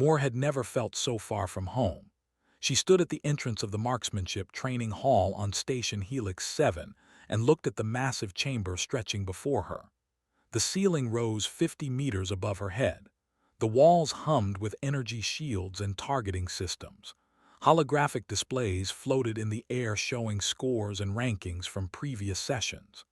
Moore had never felt so far from home. She stood at the entrance of the Marksmanship Training Hall on Station Helix 7 and looked at the massive chamber stretching before her. The ceiling rose 50 meters above her head. The walls hummed with energy shields and targeting systems. Holographic displays floated in the air showing scores and rankings from previous sessions.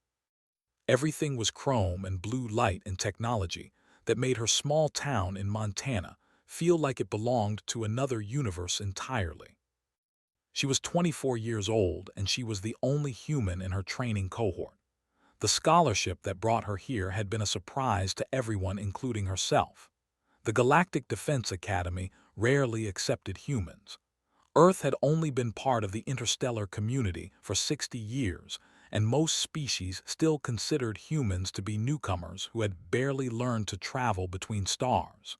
Everything was chrome and blue light and technology that made her small town in Montana feel like it belonged to another universe entirely. She was 24 years old, and she was the only human in her training cohort. The scholarship that brought her here had been a surprise to everyone, including herself. The Galactic Defense Academy rarely accepted humans. Earth had only been part of the interstellar community for 60 years, and most species still considered humans to be newcomers who had barely learned to travel between stars.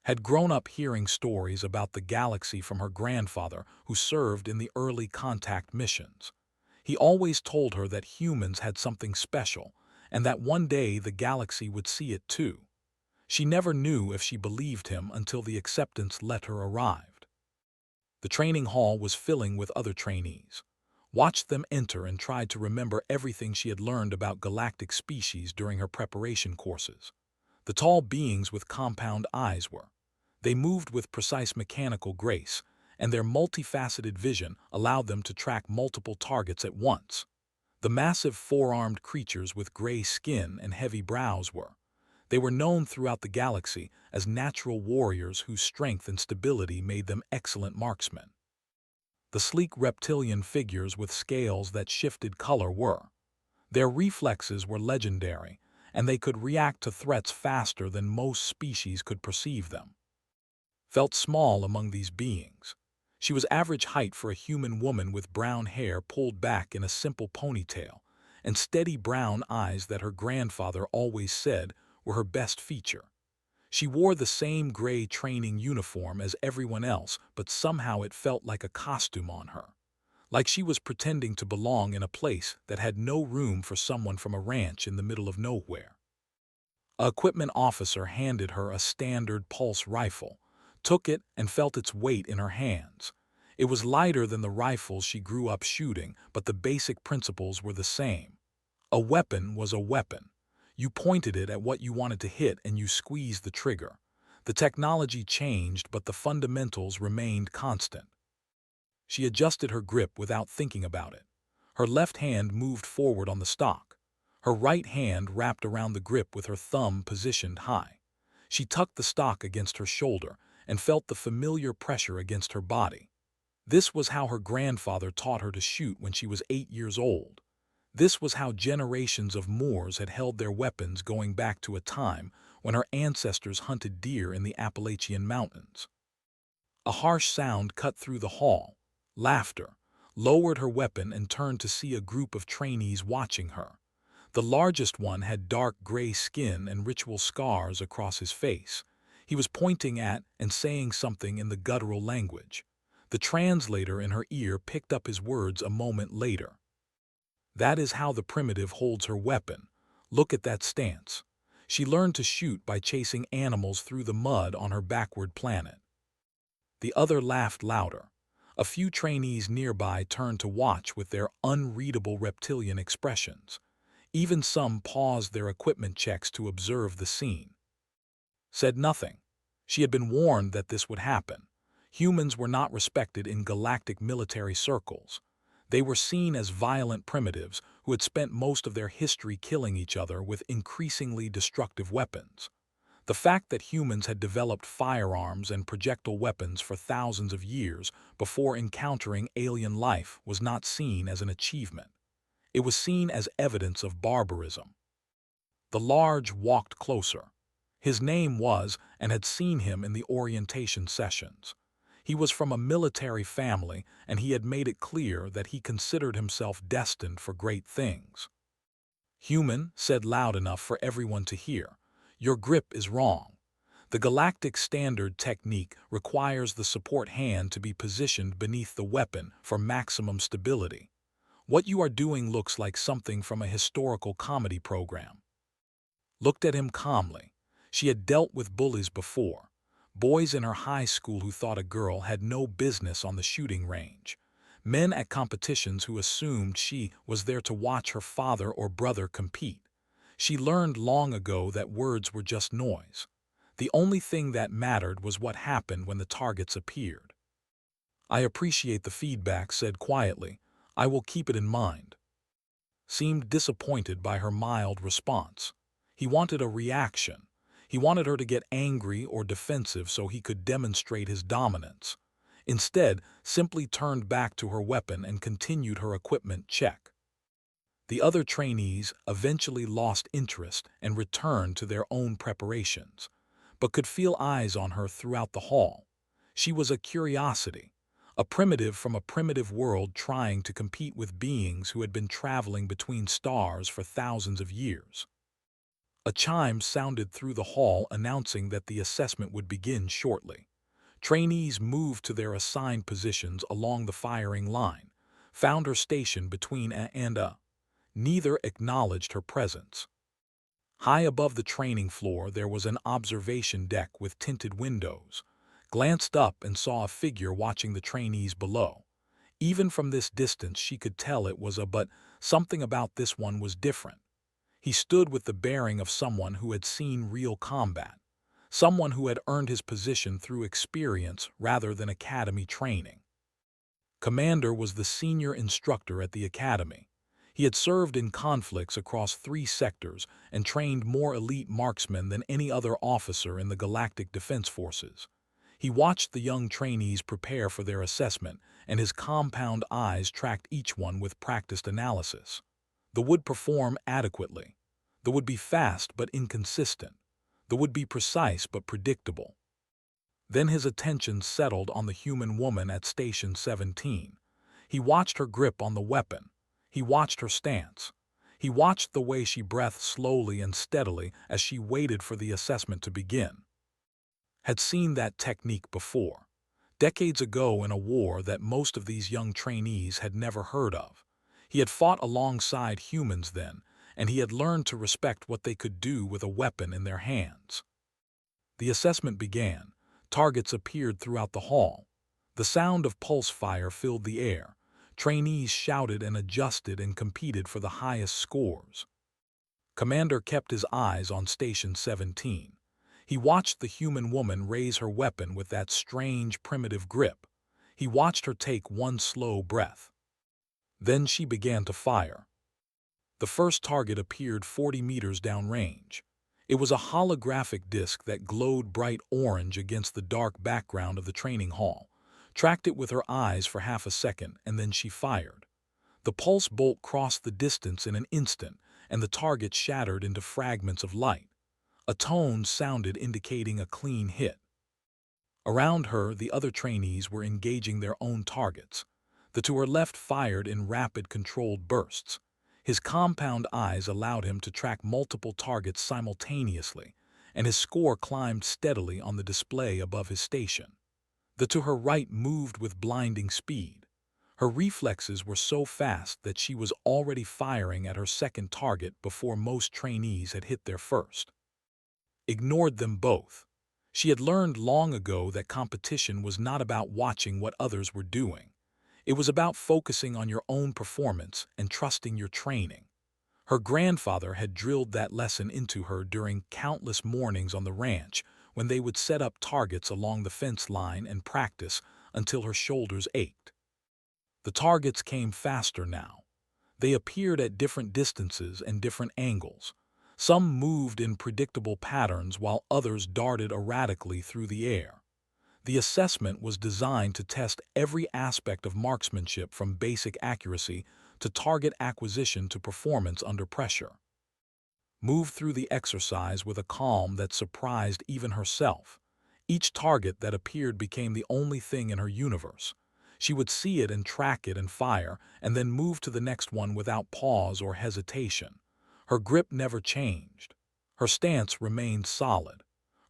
Had grown up hearing stories about the galaxy from her grandfather, who served in the early contact missions. He always told her that humans had something special, and that one day the galaxy would see it too. She never knew if she believed him until the acceptance letter arrived. The training hall was filling with other trainees. Watched them enter and tried to remember everything she had learned about galactic species during her preparation courses. The tall beings with compound eyes were. They moved with precise mechanical grace, and their multifaceted vision allowed them to track multiple targets at once. The massive four-armed creatures with gray skin and heavy brows were. They were known throughout the galaxy as natural warriors whose strength and stability made them excellent marksmen. The sleek reptilian figures with scales that shifted color were. Their reflexes were legendary, and they could react to threats faster than most species could perceive them. Felt small among these beings. She was average height for a human woman with brown hair pulled back in a simple ponytail, and steady brown eyes that her grandfather always said were her best feature. She wore the same gray training uniform as everyone else, but somehow it felt like a costume on her. Like she was pretending to belong in a place that had no room for someone from a ranch in the middle of nowhere. A equipment officer handed her a standard pulse rifle, took it and felt its weight in her hands. It was lighter than the rifles she grew up shooting, but the basic principles were the same. A weapon was a weapon. You pointed it at what you wanted to hit and you squeezed the trigger. The technology changed, but the fundamentals remained constant. She adjusted her grip without thinking about it. Her left hand moved forward on the stock. Her right hand wrapped around the grip with her thumb positioned high. She tucked the stock against her shoulder and felt the familiar pressure against her body. This was how her grandfather taught her to shoot when she was 8 years old. This was how generations of Moors had held their weapons going back to a time when her ancestors hunted deer in the Appalachian Mountains. A harsh sound cut through the hall. Laughter. Lowered her weapon and turned to see a group of trainees watching her. The largest one had dark gray skin and ritual scars across his face. He was pointing at and saying something in the guttural language. The translator in her ear picked up his words a moment later. That is how the primitive holds her weapon. Look at that stance. She learned to shoot by chasing animals through the mud on her backward planet. The other laughed louder. A few trainees nearby turned to watch with their unreadable reptilian expressions. Even some paused their equipment checks to observe the scene. Said nothing. She had been warned that this would happen. Humans were not respected in galactic military circles. They were seen as violent primitives who had spent most of their history killing each other with increasingly destructive weapons. The fact that humans had developed firearms and projectile weapons for thousands of years before encountering alien life was not seen as an achievement. It was seen as evidence of barbarism. The large walked closer. His name was, and had seen him in the orientation sessions. He was from a military family, and he had made it clear that he considered himself destined for great things. Human said loud enough for everyone to hear, "Your grip is wrong. The galactic standard technique requires the support hand to be positioned beneath the weapon for maximum stability. What you are doing looks like something from a historical comedy program." Looked at him calmly. She had dealt with bullies before. boys in her high school who thought a girl had no business on the shooting range, men at competitions who assumed she was there to watch her father or brother compete. She learned long ago that words were just noise. The only thing that mattered was what happened when the targets appeared. "I appreciate the feedback," said quietly. "I will keep it in mind." Seemed disappointed by her mild response. He wanted a reaction. He wanted her to get angry or defensive so he could demonstrate his dominance. Instead, simply turned back to her weapon and continued her equipment check. The other trainees eventually lost interest and returned to their own preparations, but could feel eyes on her throughout the hall. She was a curiosity, a primitive from a primitive world trying to compete with beings who had been traveling between stars for thousands of years. A chime sounded through the hall announcing that the assessment would begin shortly. Trainees moved to their assigned positions along the firing line, found her stationed between A and A. Neither acknowledged her presence. High above the training floor there was an observation deck with tinted windows. Glanced up and saw a figure watching the trainees below. Even from this distance she could tell it was but something about this one was different. He stood with the bearing of someone who had seen real combat, someone who had earned his position through experience rather than academy training. Commander was the senior instructor at the academy. He had served in conflicts across 3 sectors and trained more elite marksmen than any other officer in the Galactic Defense Forces. He watched the young trainees prepare for their assessment, and his compound eyes tracked each one with practiced analysis. The would perform adequately. The would be fast but inconsistent. The would be precise but predictable. Then his attention settled on the human woman at Station 17. He watched her grip on the weapon. He watched her stance. He watched the way she breathed slowly and steadily as she waited for the assessment to begin. Had seen that technique before, decades ago in a war that most of these young trainees had never heard of. He had fought alongside humans then, and he had learned to respect what they could do with a weapon in their hands. The assessment began. Targets appeared throughout the hall. The sound of pulse fire filled the air. Trainees shouted and adjusted and competed for the highest scores. Commander kept his eyes on Station 17. He watched the human woman raise her weapon with that strange, primitive grip. He watched her take one slow breath. Then she began to fire. The first target appeared 40 meters downrange. It was a holographic disc that glowed bright orange against the dark background of the training hall. Tracked it with her eyes for half a second, and then she fired. The pulse bolt crossed the distance in an instant, and the target shattered into fragments of light. A tone sounded indicating a clean hit. Around her, the other trainees were engaging their own targets. The to her left fired in rapid, controlled bursts. His compound eyes allowed him to track multiple targets simultaneously, and his score climbed steadily on the display above his station. The to her right moved with blinding speed. Her reflexes were so fast that she was already firing at her second target before most trainees had hit their first. Ignored them both. She had learned long ago that competition was not about watching what others were doing. It was about focusing on your own performance and trusting your training. Her grandfather had drilled that lesson into her during countless mornings on the ranch when they would set up targets along the fence line and practice until her shoulders ached. The targets came faster now. They appeared at different distances and different angles. Some moved in predictable patterns while others darted erratically through the air. The assessment was designed to test every aspect of marksmanship from basic accuracy to target acquisition to performance under pressure. Moved through the exercise with a calm that surprised even herself. Each target that appeared became the only thing in her universe. She would see it and track it and fire, and then move to the next one without pause or hesitation. Her grip never changed. Her stance remained solid.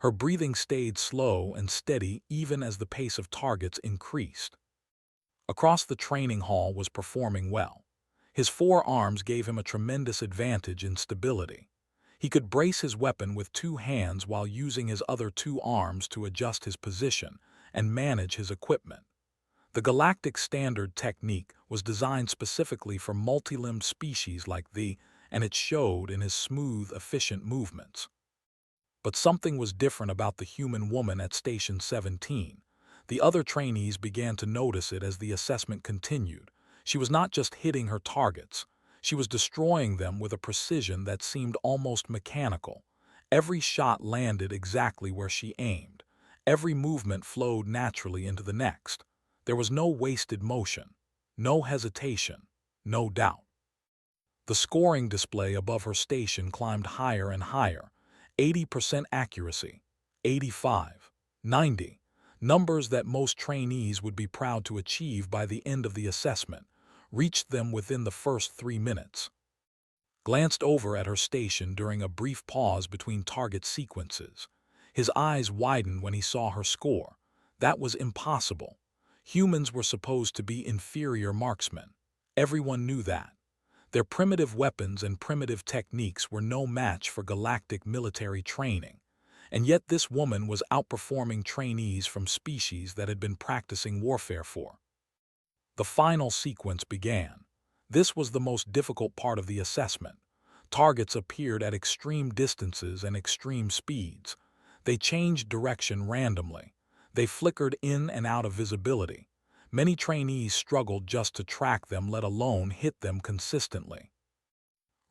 Her breathing stayed slow and steady even as the pace of targets increased. Across the training hall was performing well. His 4 arms gave him a tremendous advantage in stability. He could brace his weapon with two hands while using his other two arms to adjust his position and manage his equipment. The Galactic Standard technique was designed specifically for multi-limbed species like thee, and it showed in his smooth, efficient movements. But something was different about the human woman at Station 17. The other trainees began to notice it as the assessment continued. She was not just hitting her targets. She was destroying them with a precision that seemed almost mechanical. Every shot landed exactly where she aimed. Every movement flowed naturally into the next. There was no wasted motion, no hesitation, no doubt. The scoring display above her station climbed higher and higher. 80% accuracy, 85, 90, numbers that most trainees would be proud to achieve by the end of the assessment, reached them within the first 3 minutes. Glanced over at her station during a brief pause between target sequences. His eyes widened when he saw her score. That was impossible. Humans were supposed to be inferior marksmen. Everyone knew that. Their primitive weapons and primitive techniques were no match for galactic military training, and yet this woman was outperforming trainees from species that had been practicing warfare for. The final sequence began. This was the most difficult part of the assessment. Targets appeared at extreme distances and extreme speeds. They changed direction randomly. They flickered in and out of visibility. Many trainees struggled just to track them, let alone hit them consistently.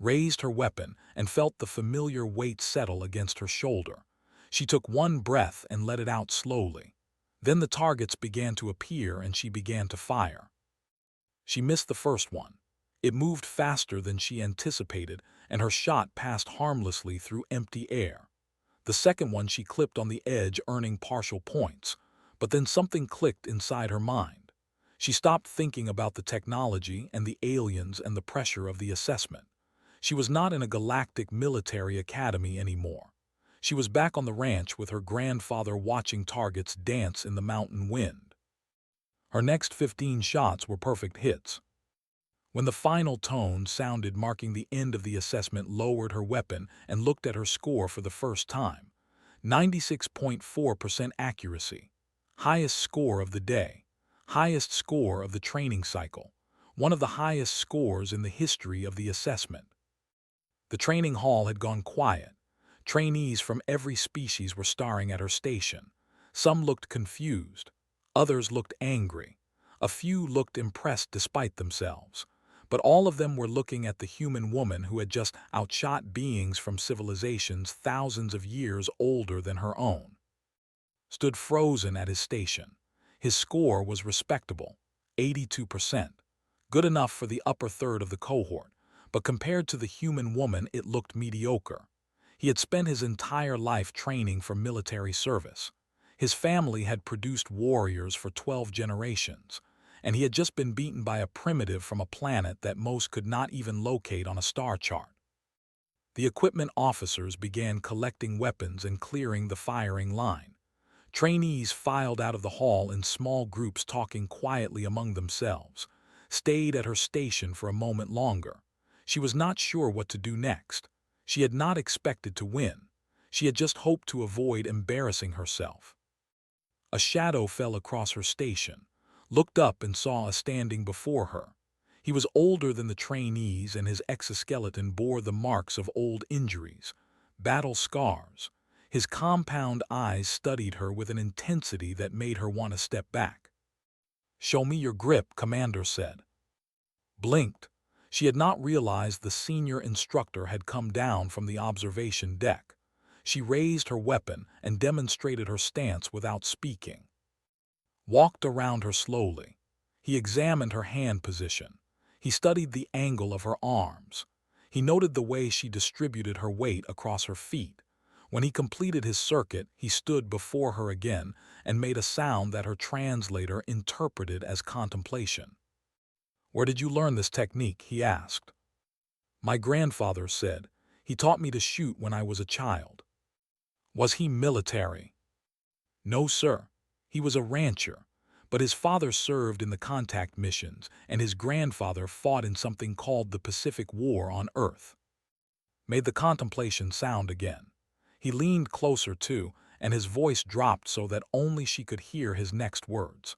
Raised her weapon and felt the familiar weight settle against her shoulder. She took one breath and let it out slowly. Then the targets began to appear and she began to fire. She missed the first one. It moved faster than she anticipated, and her shot passed harmlessly through empty air. The second one she clipped on the edge, earning partial points. But then something clicked inside her mind. She stopped thinking about the technology and the aliens and the pressure of the assessment. She was not in a galactic military academy anymore. She was back on the ranch with her grandfather, watching targets dance in the mountain wind. Her next 15 shots were perfect hits. When the final tone sounded marking the end of the assessment, lowered her weapon and looked at her score for the first time. 96.4% accuracy. Highest score of the day. Highest score of the training cycle. One of the highest scores in the history of the assessment. The training hall had gone quiet. Trainees from every species were staring at her station. Some looked confused. Others looked angry. A few looked impressed despite themselves. But all of them were looking at the human woman who had just outshot beings from civilizations thousands of years older than her own. Stood frozen at his station. His score was respectable, 82%. Good enough for the upper third of the cohort, but compared to the human woman it looked mediocre. He had spent his entire life training for military service. His family had produced warriors for 12 generations, and he had just been beaten by a primitive from a planet that most could not even locate on a star chart. The equipment officers began collecting weapons and clearing the firing line. Trainees filed out of the hall in small groups, talking quietly among themselves. Stayed at her station for a moment longer. She was not sure what to do next. She had not expected to win. She had just hoped to avoid embarrassing herself. A shadow fell across her station. Looked up and saw a standing before her. He was older than the trainees, and his exoskeleton bore the marks of old injuries, battle scars. His compound eyes studied her with an intensity that made her want to step back. "Show me your grip," Commander said. Blinked. She had not realized the senior instructor had come down from the observation deck. She raised her weapon and demonstrated her stance without speaking. Walked around her slowly. He examined her hand position. He studied the angle of her arms. He noted the way she distributed her weight across her feet. When he completed his circuit, he stood before her again and made a sound that her translator interpreted as contemplation. "Where did you learn this technique?" he asked. "My grandfather said. He taught me to shoot when I was a child." "Was he military?" "No, sir. He was a rancher, but his father served in the contact missions, and his grandfather fought in something called the Pacific War on Earth." made the contemplation sound again. He leaned closer too, and his voice dropped so that only she could hear his next words.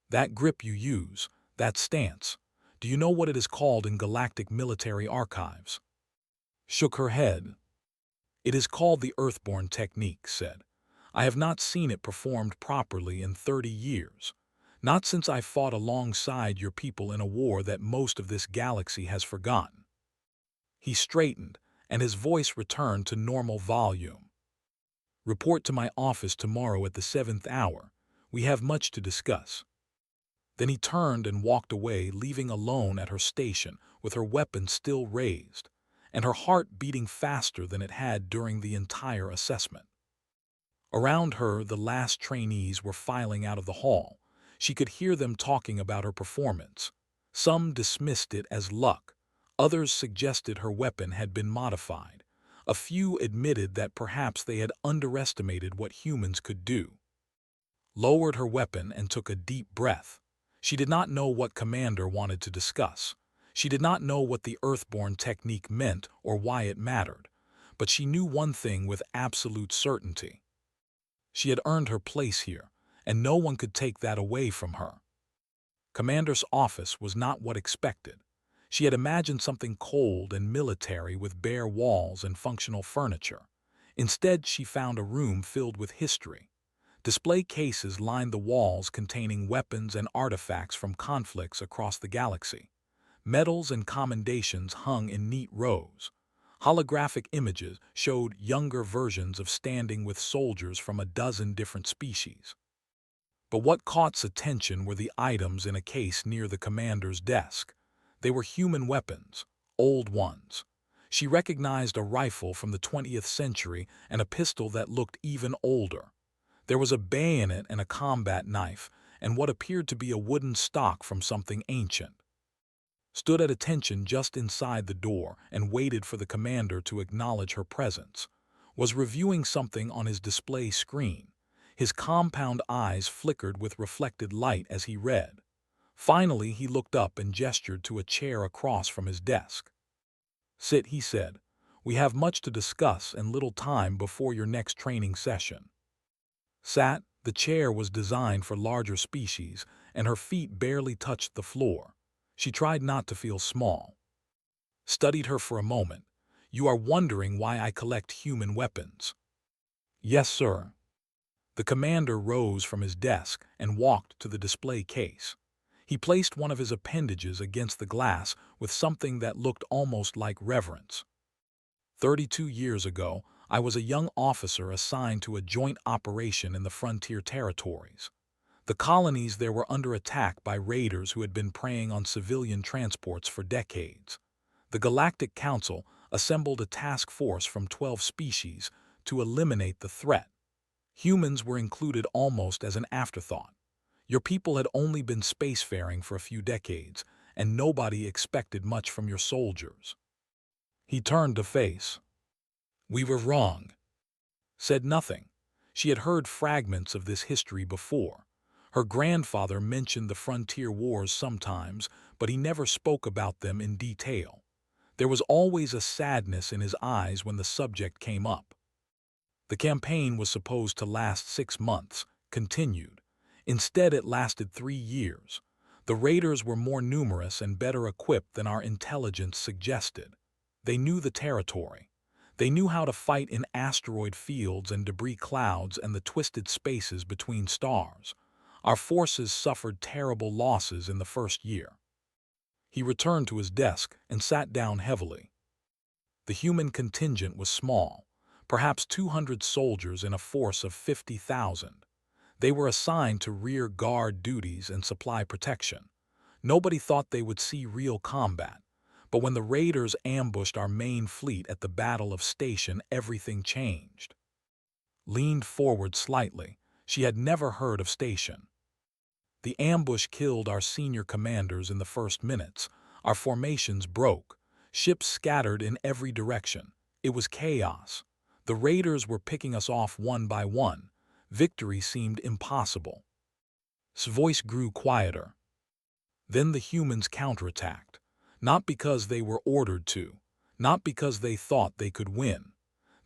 That grip you use, that stance, do you know what it is called in galactic military archives? Shook her head. It is called the Earthborn technique, said. I have not seen it performed properly in 30 years. Not since I fought alongside your people in a war that most of this galaxy has forgotten. He straightened, and his voice returned to normal volume. Report to my office tomorrow at the 7th hour. We have much to discuss. Then he turned and walked away, leaving alone at her station with her weapon still raised, and her heart beating faster than it had during the entire assessment. Around her, the last trainees were filing out of the hall. She could hear them talking about her performance. Some dismissed it as luck. Others suggested her weapon had been modified. A few admitted that perhaps they had underestimated what humans could do. Lowered her weapon and took a deep breath. She did not know what Commander wanted to discuss. She did not know what the Earthborn technique meant or why it mattered. But she knew one thing with absolute certainty. She had earned her place here, and no one could take that away from her. Commander's office was not what expected. She had imagined something cold and military with bare walls and functional furniture. Instead, she found a room filled with history. Display cases lined the walls containing weapons and artifacts from conflicts across the galaxy. Medals and commendations hung in neat rows. Holographic images showed younger versions of standing with soldiers from a dozen different species. But what caught attention were the items in a case near the commander's desk. They were human weapons, old ones. She recognized a rifle from the 20th century and a pistol that looked even older. There was a bayonet and a combat knife, and what appeared to be a wooden stock from something ancient. Stood at attention just inside the door and waited for the commander to acknowledge her presence. Was reviewing something on his display screen. His compound eyes flickered with reflected light as he read. Finally, he looked up and gestured to a chair across from his desk. Sit, he said. We have much to discuss and little time before your next training session. Sat, the chair was designed for larger species, and her feet barely touched the floor. She tried not to feel small. Studied her for a moment. You are wondering why I collect human weapons. Yes, sir. The commander rose from his desk and walked to the display case. He placed one of his appendages against the glass with something that looked almost like reverence. 32 years ago, I was a young officer assigned to a joint operation in the frontier territories. The colonies there were under attack by raiders who had been preying on civilian transports for decades. The Galactic Council assembled a task force from 12 species to eliminate the threat. Humans were included almost as an afterthought. Your people had only been spacefaring for a few decades, and nobody expected much from your soldiers. He turned to face. We were wrong. Said nothing. She had heard fragments of this history before. Her grandfather mentioned the frontier wars sometimes, but he never spoke about them in detail. There was always a sadness in his eyes when the subject came up. The campaign was supposed to last 6 months, continued. Instead, it lasted 3 years. The raiders were more numerous and better equipped than our intelligence suggested. They knew the territory. They knew how to fight in asteroid fields and debris clouds and the twisted spaces between stars. Our forces suffered terrible losses in the first year. He returned to his desk and sat down heavily. The human contingent was small, perhaps 200 soldiers in a force of 50,000. They were assigned to rear guard duties and supply protection. Nobody thought they would see real combat, but when the raiders ambushed our main fleet at the Battle of Station, everything changed. Leaned forward slightly. She had never heard of Station. The ambush killed our senior commanders in the first minutes. Our formations broke. Ships scattered in every direction. It was chaos. The raiders were picking us off one by one. Victory seemed impossible. His voice grew quieter. Then the humans counterattacked. Not because they were ordered to. Not because they thought they could win.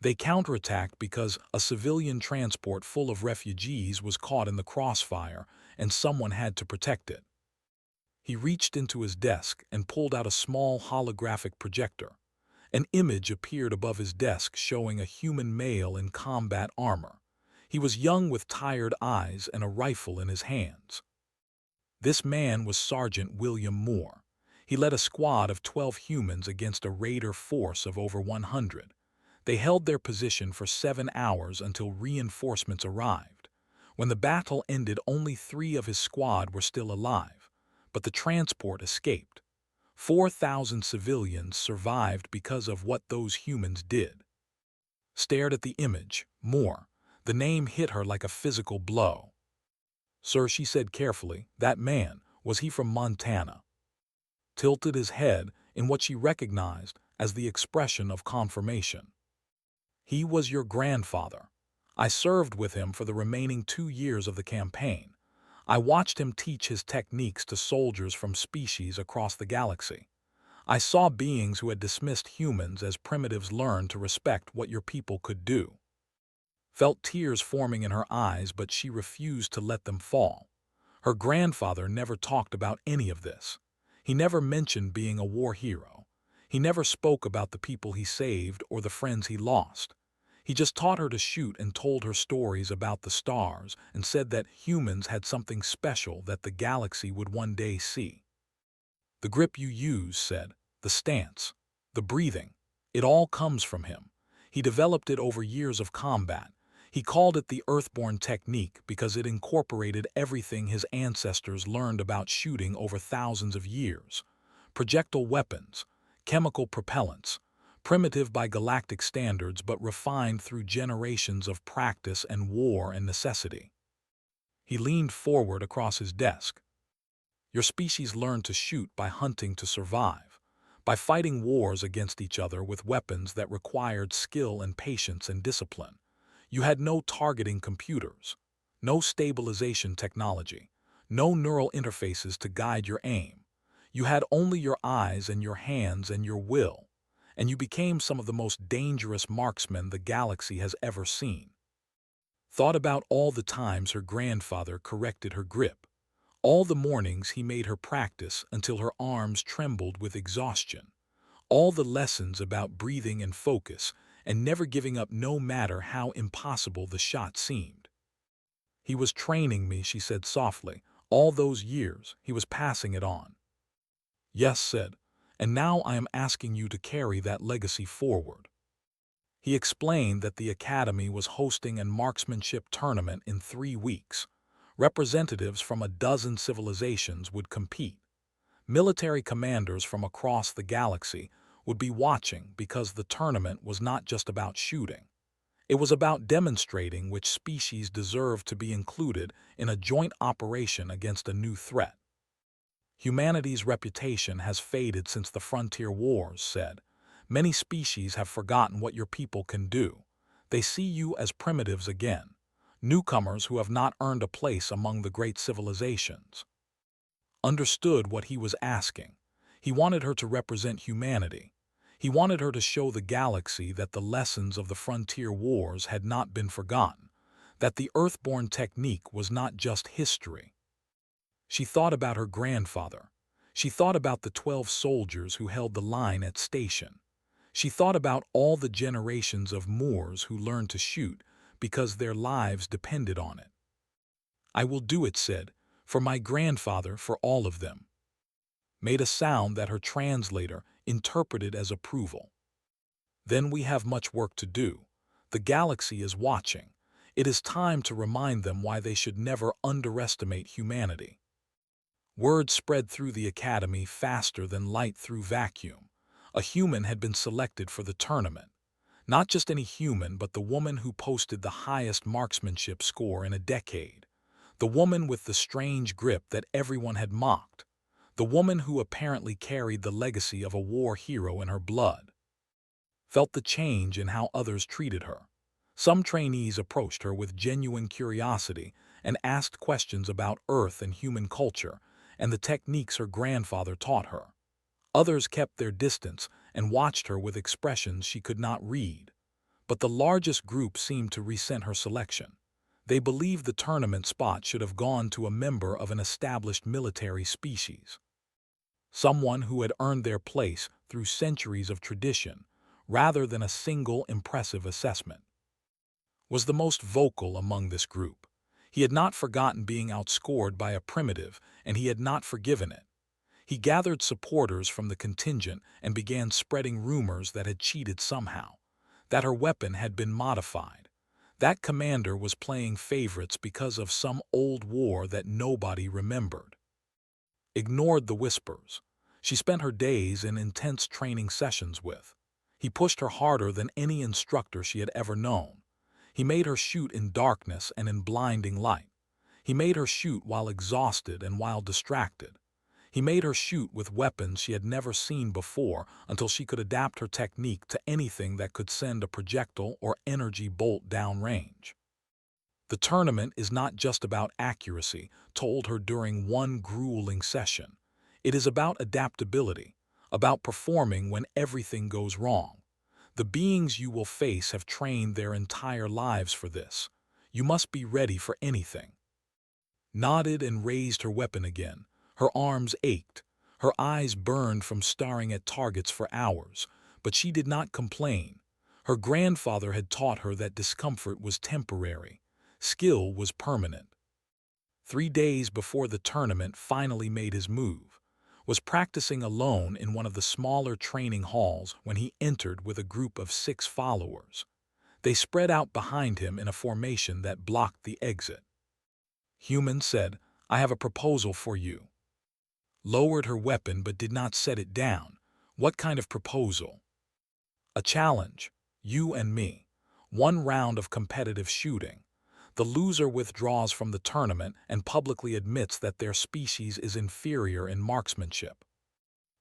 They counterattacked because a civilian transport full of refugees was caught in the crossfire and someone had to protect it. He reached into his desk and pulled out a small holographic projector. An image appeared above his desk showing a human male in combat armor. He was young with tired eyes and a rifle in his hands. This man was Sergeant William Moore. He led a squad of 12 humans against a raider force of over 100. They held their position for 7 hours until reinforcements arrived. When the battle ended, only 3 of his squad were still alive, but the transport escaped. 4,000 civilians survived because of what those humans did. Stared at the image, Moore. The name hit her like a physical blow. "Sir," she said carefully, "that man, was he from Montana?" Tilted his head in what she recognized as the expression of confirmation. "He was your grandfather. I served with him for the remaining 2 years of the campaign. I watched him teach his techniques to soldiers from species across the galaxy. I saw beings who had dismissed humans as primitives learn to respect what your people could do." Felt tears forming in her eyes, but she refused to let them fall. Her grandfather never talked about any of this. He never mentioned being a war hero. He never spoke about the people he saved or the friends he lost. He just taught her to shoot and told her stories about the stars and said that humans had something special that the galaxy would one day see. "The grip you use," said, "the stance, the breathing, it all comes from him. He developed it over years of combat. He called it the Earthborn technique because it incorporated everything his ancestors learned about shooting over thousands of years. Projectile weapons, chemical propellants, primitive by galactic standards but refined through generations of practice and war and necessity." He leaned forward across his desk. "Your species learned to shoot by hunting to survive, by fighting wars against each other with weapons that required skill and patience and discipline. You had no targeting computers, no stabilization technology, no neural interfaces to guide your aim. You had only your eyes and your hands and your will, and you became some of the most dangerous marksmen the galaxy has ever seen." Thought about all the times her grandfather corrected her grip, all the mornings he made her practice until her arms trembled with exhaustion, all the lessons about breathing and focus and never giving up no matter how impossible the shot seemed. "He was training me," she said softly. "All those years, he was passing it on." "Yes," said, "and now I am asking you to carry that legacy forward." He explained that the Academy was hosting a marksmanship tournament in 3 weeks. Representatives from a dozen civilizations would compete. Military commanders from across the galaxy would be watching because the tournament was not just about shooting. It was about demonstrating which species deserved to be included in a joint operation against a new threat. "Humanity's reputation has faded since the frontier wars," said. "Many species have forgotten what your people can do. They see you as primitives again, newcomers who have not earned a place among the great civilizations." Understood what he was asking. He wanted her to represent humanity. He wanted her to show the galaxy that the lessons of the frontier wars had not been forgotten, that the Earthborn technique was not just history. She thought about her grandfather. She thought about the 12 soldiers who held the line at station. She thought about all the generations of Moors who learned to shoot because their lives depended on it. "I will do it," said, "for my grandfather, for all of them." Made a sound that her translator interpreted as approval. "Then we have much work to do. The galaxy is watching. It is time to remind them why they should never underestimate humanity." Word spread through the Academy faster than light through vacuum. A human had been selected for the tournament. Not just any human, but the woman who posted the highest marksmanship score in a decade. The woman with the strange grip that everyone had mocked. The woman who apparently carried the legacy of a war hero in her blood. Felt the change in how others treated her. Some trainees approached her with genuine curiosity and asked questions about Earth and human culture and the techniques her grandfather taught her. Others kept their distance and watched her with expressions she could not read. But the largest group seemed to resent her selection. They believed the tournament spot should have gone to a member of an established military species, someone who had earned their place through centuries of tradition, rather than a single impressive assessment. Was the most vocal among this group. He had not forgotten being outscored by a primitive, and he had not forgiven it. He gathered supporters from the contingent and began spreading rumors that had cheated somehow, that her weapon had been modified. That commander was playing favorites because of some old war that nobody remembered. Ignored the whispers. She spent her days in intense training sessions with. He pushed her harder than any instructor she had ever known. He made her shoot in darkness and in blinding light. He made her shoot while exhausted and while distracted. He made her shoot with weapons she had never seen before until she could adapt her technique to anything that could send a projectile or energy bolt downrange. The tournament is not just about accuracy, told her during one grueling session. It is about adaptability, about performing when everything goes wrong. The beings you will face have trained their entire lives for this. You must be ready for anything. Nodded and raised her weapon again. Her arms ached. Her eyes burned from staring at targets for hours, but she did not complain. Her grandfather had taught her that discomfort was temporary. Skill was permanent. 3 days before the tournament finally made his move, was practicing alone in one of the smaller training halls when he entered with a group of 6 followers. They spread out behind him in a formation that blocked the exit. Human said, "I have a proposal for you." Lowered her weapon but did not set it down. What kind of proposal? A challenge. You and me. 1 round of competitive shooting. The loser withdraws from the tournament and publicly admits that their species is inferior in marksmanship.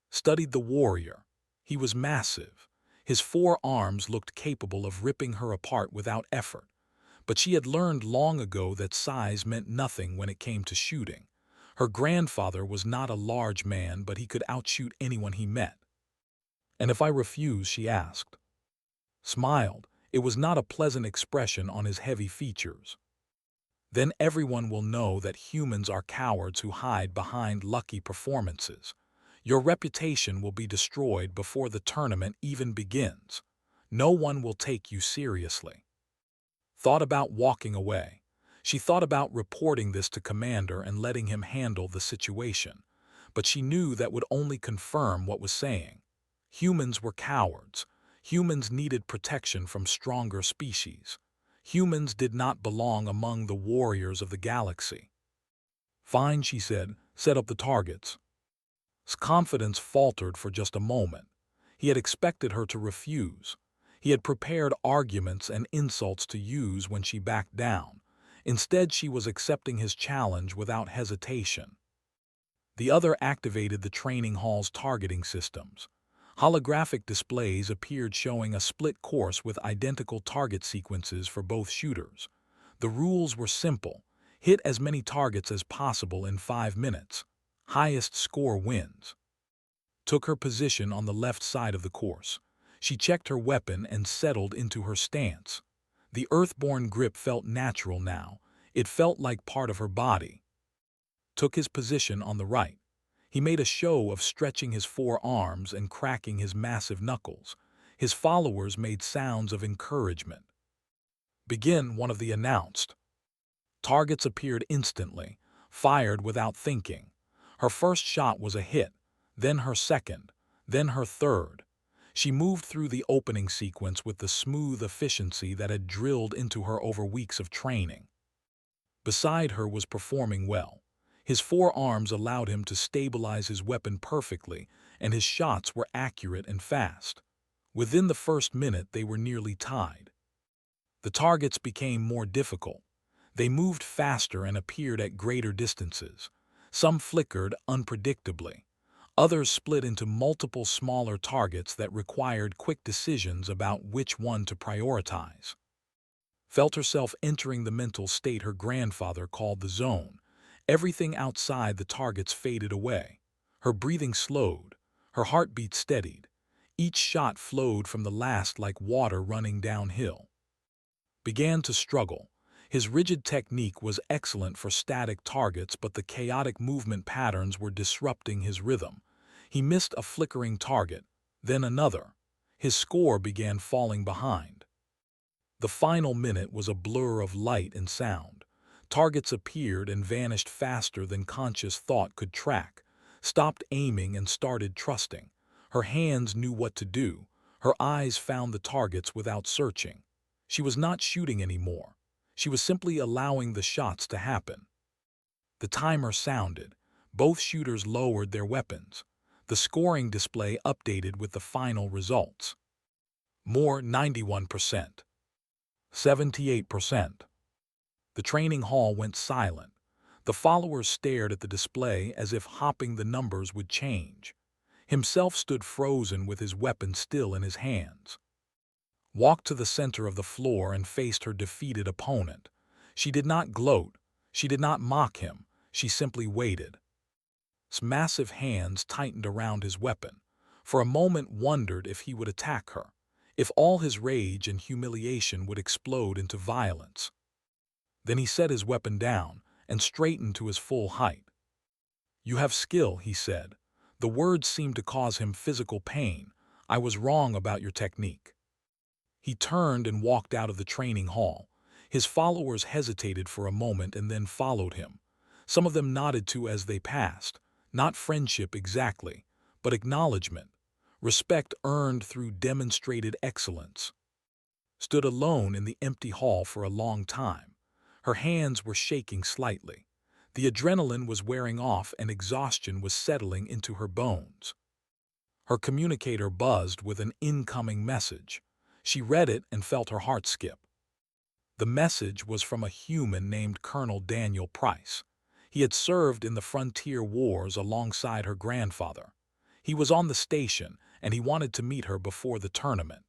Studied the warrior. He was massive. His 4 arms looked capable of ripping her apart without effort. But she had learned long ago that size meant nothing when it came to shooting. Her grandfather was not a large man, but he could outshoot anyone he met. "And if I refuse?" she asked. Smiled. It was not a pleasant expression on his heavy features. "Then everyone will know that humans are cowards who hide behind lucky performances. Your reputation will be destroyed before the tournament even begins. No one will take you seriously." Thought about walking away. She thought about reporting this to Commander and letting him handle the situation. But she knew that would only confirm what was saying. Humans were cowards. Humans needed protection from stronger species. Humans did not belong among the warriors of the galaxy. "Fine," she said, "set up the targets." His confidence faltered for just a moment. He had expected her to refuse. He had prepared arguments and insults to use when she backed down. Instead, she was accepting his challenge without hesitation. The other activated the training hall's targeting systems. Holographic displays appeared showing a split course with identical target sequences for both shooters. The rules were simple. Hit as many targets as possible in 5 minutes. Highest score wins. Took her position on the left side of the course. She checked her weapon and settled into her stance. The Earthborn grip felt natural now. It felt like part of her body. Took his position on the right. He made a show of stretching his 4 arms and cracking his massive knuckles. His followers made sounds of encouragement. "Begin," one of them announced. Targets appeared instantly, fired without thinking. Her first shot was a hit, then her second, then her third. She moved through the opening sequence with the smooth efficiency that had drilled into her over weeks of training. Beside her was performing well. His 4 arms allowed him to stabilize his weapon perfectly, and his shots were accurate and fast. Within the first minute, they were nearly tied. The targets became more difficult. They moved faster and appeared at greater distances. Some flickered unpredictably. Others split into multiple smaller targets that required quick decisions about which one to prioritize. Felt herself entering the mental state her grandfather called the zone. Everything outside the targets faded away. Her breathing slowed. Her heartbeat steadied. Each shot flowed from the last like water running downhill. Began to struggle. His rigid technique was excellent for static targets, but the chaotic movement patterns were disrupting his rhythm. He missed a flickering target, then another. His score began falling behind. The final minute was a blur of light and sound. Targets appeared and vanished faster than conscious thought could track. Stopped aiming and started trusting. Her hands knew what to do. Her eyes found the targets without searching. She was not shooting anymore. She was simply allowing the shots to happen. The timer sounded. Both shooters lowered their weapons. The scoring display updated with the final results. More 91%. 78%. The training hall went silent. The followers stared at the display as if hoping the numbers would change. Himself stood frozen with his weapon still in his hands. Walked to the center of the floor and faced her defeated opponent. She did not gloat. She did not mock him. She simply waited. His massive hands tightened around his weapon. For a moment wondered if he would attack her, if all his rage and humiliation would explode into violence. Then he set his weapon down and straightened to his full height. "You have skill," he said. The words seemed to cause him physical pain. "I was wrong about your technique." He turned and walked out of the training hall. His followers hesitated for a moment and then followed him. Some of them nodded too as they passed. Not friendship exactly, but acknowledgement. Respect earned through demonstrated excellence. Stood alone in the empty hall for a long time. Her hands were shaking slightly. The adrenaline was wearing off and exhaustion was settling into her bones. Her communicator buzzed with an incoming message. She read it and felt her heart skip. The message was from a human named Colonel Daniel Price. He had served in the frontier wars alongside her grandfather. He was on the station, and he wanted to meet her before the tournament.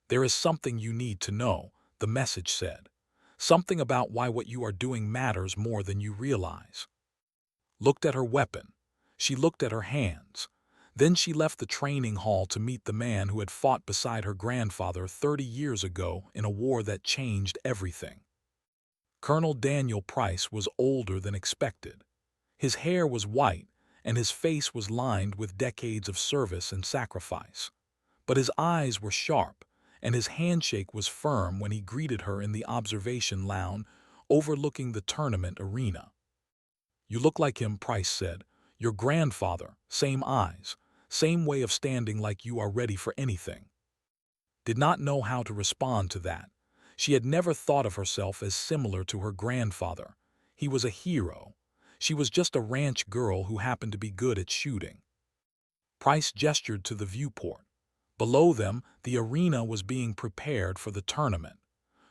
"There is something you need to know," the message said. "Something about why what you are doing matters more than you realize." Looked at her weapon. She looked at her hands. Then she left the training hall to meet the man who had fought beside her grandfather 30 years ago in a war that changed everything. Colonel Daniel Price was older than expected. His hair was white, and his face was lined with decades of service and sacrifice. But his eyes were sharp, and his handshake was firm when he greeted her in the observation lounge overlooking the tournament arena. "You look like him," Price said. "Your grandfather, same eyes, same way of standing like you are ready for anything." Did not know how to respond to that. She had never thought of herself as similar to her grandfather. He was a hero. She was just a ranch girl who happened to be good at shooting. Price gestured to the viewport. Below them, the arena was being prepared for the tournament.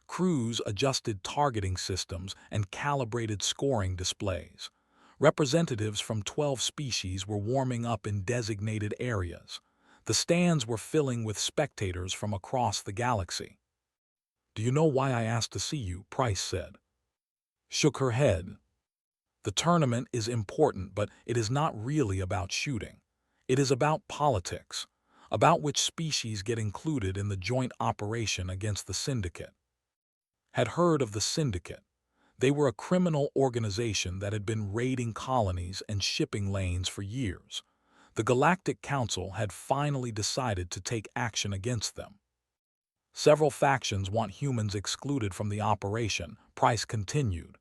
Crews adjusted targeting systems and calibrated scoring displays. Representatives from 12 species were warming up in designated areas. The stands were filling with spectators from across the galaxy. "Do you know why I asked to see you?" Price said. Shook her head. "The tournament is important, but it is not really about shooting. It is about politics, about which species get included in the joint operation against the Syndicate." Had heard of the Syndicate. They were a criminal organization that had been raiding colonies and shipping lanes for years. The Galactic Council had finally decided to take action against them. "Several factions want humans excluded from the operation," Price continued.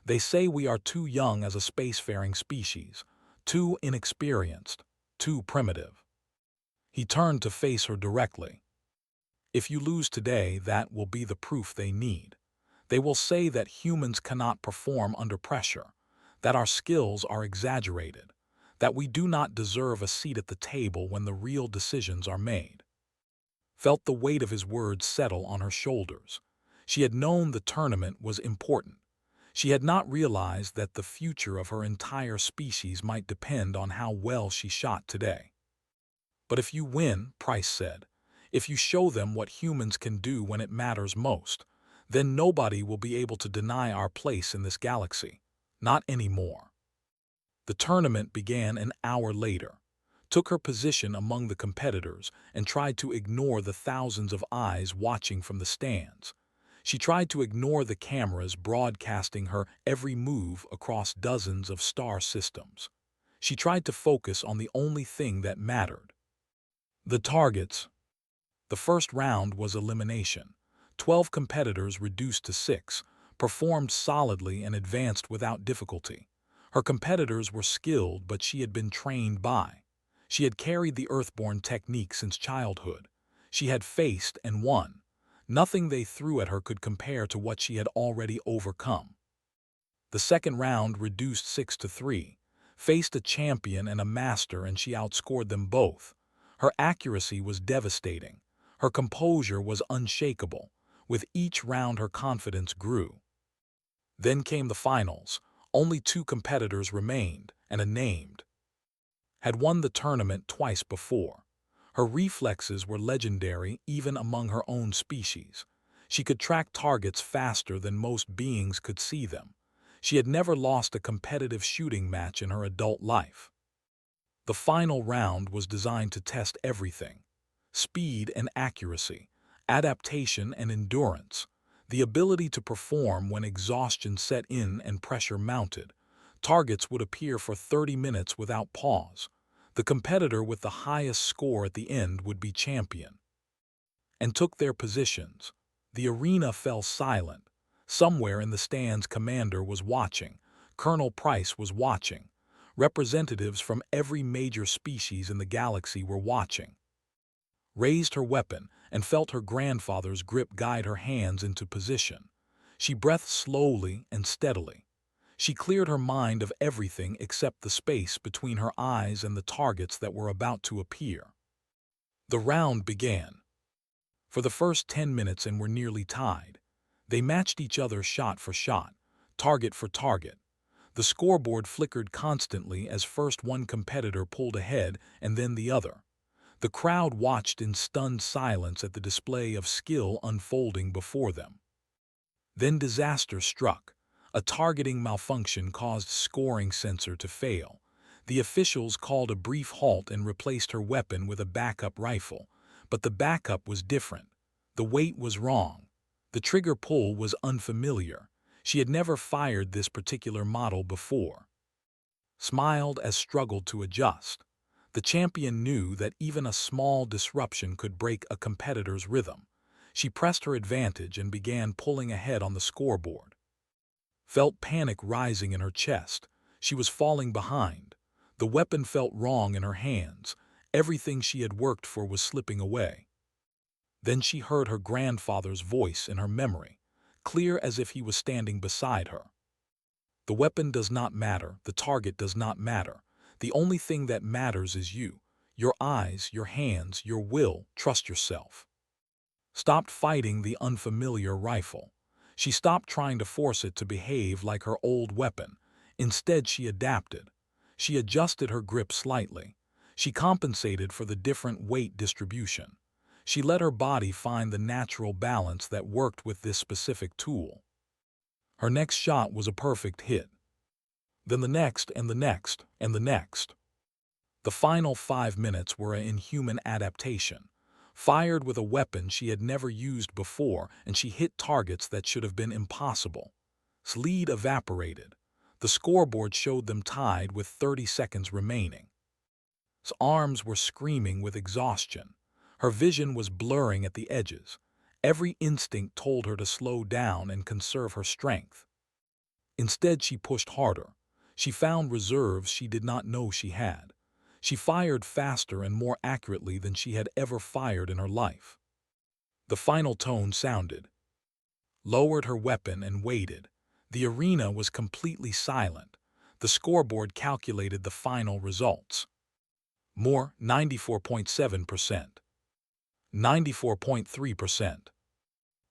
"They say we are too young as a spacefaring species, too inexperienced, too primitive." He turned to face her directly. "If you lose today, that will be the proof they need. They will say that humans cannot perform under pressure, that our skills are exaggerated, that we do not deserve a seat at the table when the real decisions are made." Felt the weight of his words settle on her shoulders. She had known the tournament was important. She had not realized that the future of her entire species might depend on how well she shot today. "But if you win," Price said, "if you show them what humans can do when it matters most, then nobody will be able to deny our place in this galaxy. Not anymore." The tournament began an hour later. took her position among the competitors, and tried to ignore the thousands of eyes watching from the stands. She tried to ignore the cameras broadcasting her every move across dozens of star systems. She tried to focus on the only thing that mattered. The targets. The first round was elimination. 12 competitors reduced to 6, performed solidly and advanced without difficulty. Her competitors were skilled, but she had been trained by. She had carried the Earthborn technique since childhood. She had faced and won. Nothing they threw at her could compare to what she had already overcome. The second round, reduced 6 to 3, faced a champion and a master, and she outscored them both. Her accuracy was devastating. Her composure was unshakable. With each round, her confidence grew. Then came the finals. Only 2 competitors remained, and a named had won the tournament twice before. Her reflexes were legendary even among her own species. She could track targets faster than most beings could see them. She had never lost a competitive shooting match in her adult life. The final round was designed to test everything: speed and accuracy, adaptation and endurance, the ability to perform when exhaustion set in and pressure mounted. Targets would appear for 30 minutes without pause. The competitor with the highest score at the end would be champion. And took their positions. The arena fell silent. Somewhere in the stands, Commander was watching. Colonel Price was watching. Representatives from every major species in the galaxy were watching. Raised her weapon and felt her grandfather's grip guide her hands into position. She breathed slowly and steadily. She cleared her mind of everything except the space between her eyes and the targets that were about to appear. The round began. For the first 10 minutes and were nearly tied. They matched each other shot for shot, target for target. The scoreboard flickered constantly as first one competitor pulled ahead and then the other. The crowd watched in stunned silence at the display of skill unfolding before them. Then disaster struck. A targeting malfunction caused scoring sensor to fail. The officials called a brief halt and replaced her weapon with a backup rifle. But the backup was different. The weight was wrong. The trigger pull was unfamiliar. She had never fired this particular model before. Smiled as struggled to adjust. The champion knew that even a small disruption could break a competitor's rhythm. She pressed her advantage and began pulling ahead on the scoreboard. Felt panic rising in her chest. She was falling behind. The weapon felt wrong in her hands. Everything she had worked for was slipping away. Then she heard her grandfather's voice in her memory, clear as if he was standing beside her. The weapon does not matter. The target does not matter. The only thing that matters is you. Your eyes, your hands, your will. Trust yourself. Stopped fighting the unfamiliar rifle. She stopped trying to force it to behave like her old weapon. Instead, she adapted. She adjusted her grip slightly. She compensated for the different weight distribution. She let her body find the natural balance that worked with this specific tool. Her next shot was a perfect hit. Then the next and the next and the next. The final 5 minutes were an inhuman adaptation. Fired with a weapon she had never used before, and she hit targets that should have been impossible. Lead evaporated. The scoreboard showed them tied with 30 seconds remaining. His arms were screaming with exhaustion. Her vision was blurring at the edges. Every instinct told her to slow down and conserve her strength. Instead, she pushed harder. She found reserves she did not know she had. She fired faster and more accurately than she had ever fired in her life. The final tone sounded. Lowered her weapon and waited. The arena was completely silent. The scoreboard calculated the final results. More, 94.7%. 94.3%.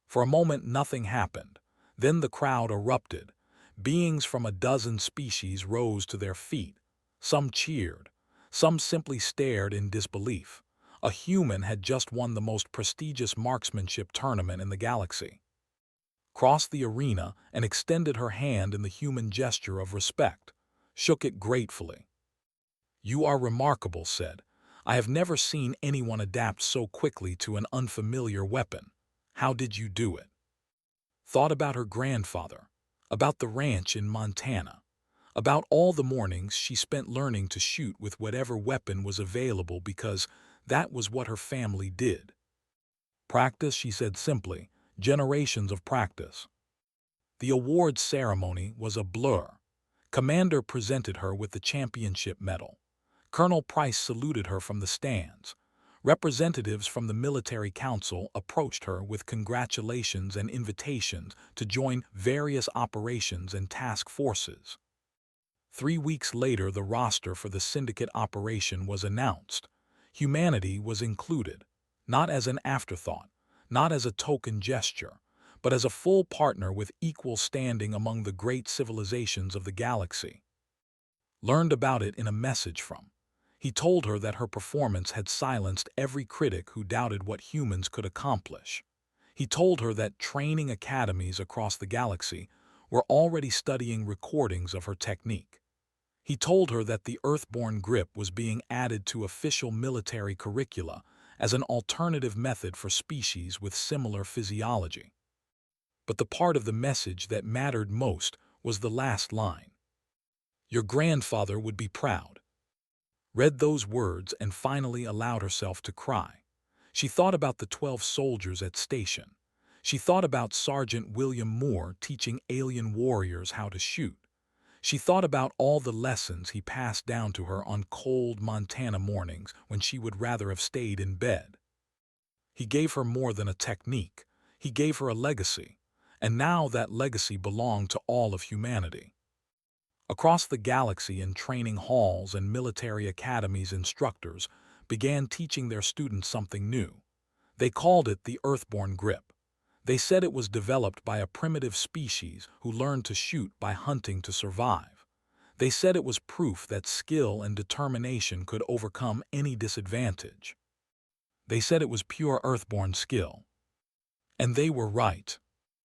For a moment, nothing happened. Then the crowd erupted. Beings from a dozen species rose to their feet. Some cheered. Some simply stared in disbelief. A human had just won the most prestigious marksmanship tournament in the galaxy. Crossed the arena and extended her hand in the human gesture of respect. Shook it gratefully. "You are remarkable," said. "I have never seen anyone adapt so quickly to an unfamiliar weapon. How did you do it?" Thought about her grandfather, about the ranch in Montana, about all the mornings she spent learning to shoot with whatever weapon was available because that was what her family did. "Practice," she said simply, "generations of practice." The awards ceremony was a blur. Commander presented her with the championship medal. Colonel Price saluted her from the stands. Representatives from the military council approached her with congratulations and invitations to join various operations and task forces. 3 weeks later, the roster for the syndicate operation was announced. Humanity was included, not as an afterthought, not as a token gesture, but as a full partner with equal standing among the great civilizations of the galaxy. Learned about it in a message from. He told her that her performance had silenced every critic who doubted what humans could accomplish. He told her that training academies across the galaxy were already studying recordings of her technique. He told her that the Earthborn grip was being added to official military curricula as an alternative method for species with similar physiology. But the part of the message that mattered most was the last line. "Your grandfather would be proud." Read those words and finally allowed herself to cry. She thought about the 12 soldiers at station. She thought about Sergeant William Moore teaching alien warriors how to shoot. She thought about all the lessons he passed down to her on cold Montana mornings when she would rather have stayed in bed. He gave her more than a technique. He gave her a legacy. And now that legacy belonged to all of humanity. Across the galaxy, in training halls and military academies, instructors began teaching their students something new. They called it the Earthborn grip. They said it was developed by a primitive species who learned to shoot by hunting to survive. They said it was proof that skill and determination could overcome any disadvantage. They said it was pure Earthborn skill. And they were right.